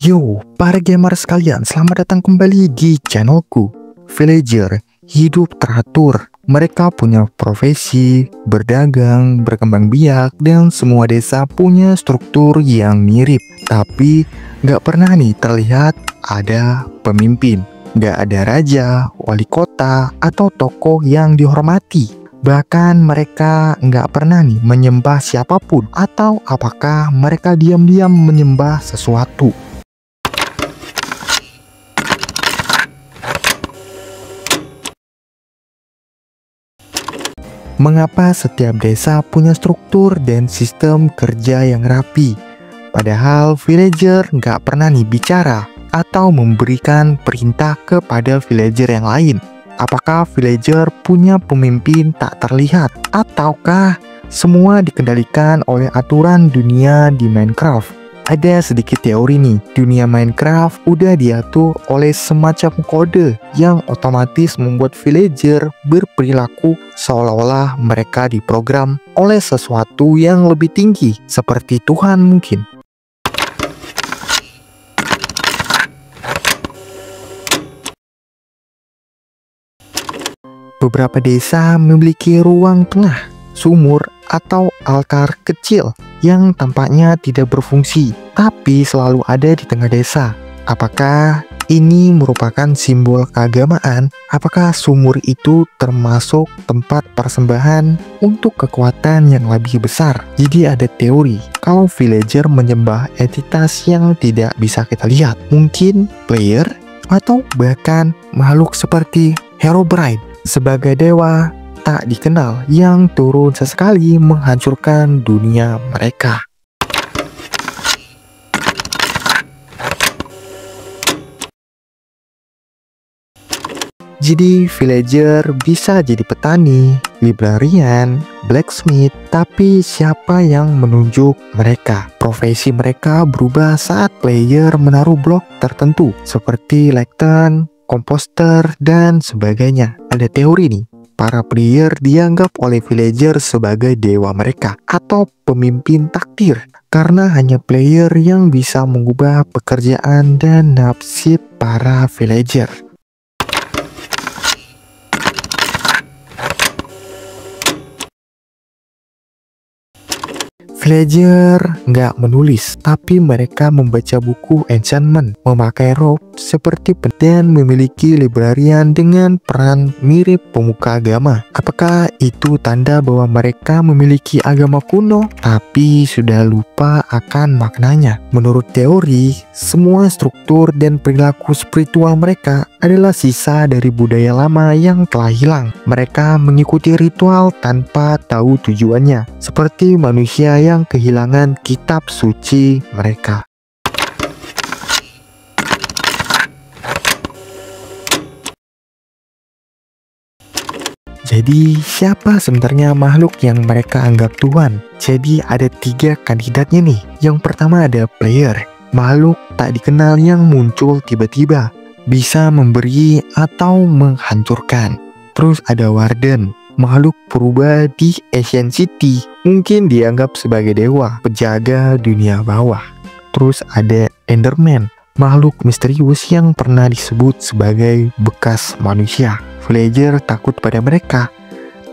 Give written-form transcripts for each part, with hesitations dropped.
Yo, para gamer sekalian, selamat datang kembali di channelku. Villager hidup teratur. Mereka punya profesi, berdagang, berkembang biak, dan semua desa punya struktur yang mirip. Tapi nggak pernah nih terlihat ada pemimpin. Nggak ada raja, wali kota, atau tokoh yang dihormati. Bahkan mereka nggak pernah nih menyembah siapapun, atau apakah mereka diam-diam menyembah sesuatu. Mengapa setiap desa punya struktur dan sistem kerja yang rapi? Padahal villager nggak pernah nih bicara atau memberikan perintah kepada villager yang lain. Apakah villager punya pemimpin tak terlihat? Ataukah semua dikendalikan oleh aturan dunia di Minecraft? Ada sedikit teori nih, dunia Minecraft udah diatur oleh semacam kode yang otomatis membuat villager berperilaku seolah-olah mereka diprogram oleh sesuatu yang lebih tinggi, seperti Tuhan mungkin. Beberapa desa memiliki ruang tengah, sumur, atau altar kecil yang tampaknya tidak berfungsi, tapi selalu ada di tengah desa. Apakah ini merupakan simbol keagamaan? Apakah sumur itu termasuk tempat persembahan untuk kekuatan yang lebih besar? Jadi ada teori kalau villager menyembah entitas yang tidak bisa kita lihat, mungkin player atau bahkan makhluk seperti Herobrine sebagai dewa tak dikenal yang turun sesekali menghancurkan dunia mereka. Jadi villager bisa jadi petani, librarian, blacksmith, tapi siapa yang menunjuk mereka? Profesi mereka berubah saat player menaruh blok tertentu seperti lectern, komposter, dan sebagainya. Ada teori nih, para player dianggap oleh villager sebagai dewa mereka atau pemimpin takdir karena hanya player yang bisa mengubah pekerjaan dan nasib para villager. Villager nggak menulis, tapi mereka membaca buku enchantment, memakai robe seperti dan memiliki librarian dengan peran mirip pemuka agama. Apakah itu tanda bahwa mereka memiliki agama kuno, tapi sudah lupa akan maknanya? Menurut teori, semua struktur dan perilaku spiritual mereka adalah sisa dari budaya lama yang telah hilang. Mereka mengikuti ritual tanpa tahu tujuannya, seperti manusia yang kehilangan kitab suci mereka. Jadi siapa sebenarnya makhluk yang mereka anggap Tuhan? Jadi ada 3 kandidatnya nih. Yang pertama ada player, makhluk tak dikenal yang muncul tiba-tiba, bisa memberi atau menghancurkan. Terus ada warden, makhluk purba di Ancient City, mungkin dianggap sebagai dewa, penjaga dunia bawah. Terus ada Enderman, makhluk misterius yang pernah disebut sebagai bekas manusia. Villager takut pada mereka,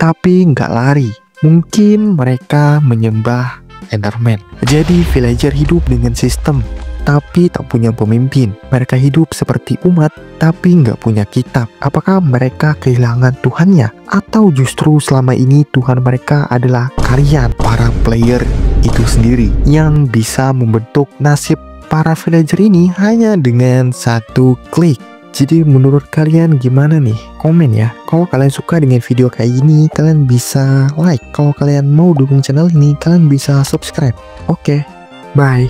tapi nggak lari. Mungkin mereka menyembah Enderman. Jadi villager hidup dengan sistem, tapi tak punya pemimpin. Mereka hidup seperti umat, tapi nggak punya kitab. Apakah mereka kehilangan Tuhannya? Atau justru selama ini Tuhan mereka adalah kalian, para player itu sendiri, yang bisa membentuk nasib para villager ini hanya dengan satu klik? Jadi menurut kalian gimana nih? Komen ya. Kalau kalian suka dengan video kayak gini, kalian bisa like. Kalau kalian mau dukung channel ini, kalian bisa subscribe. Oke, bye.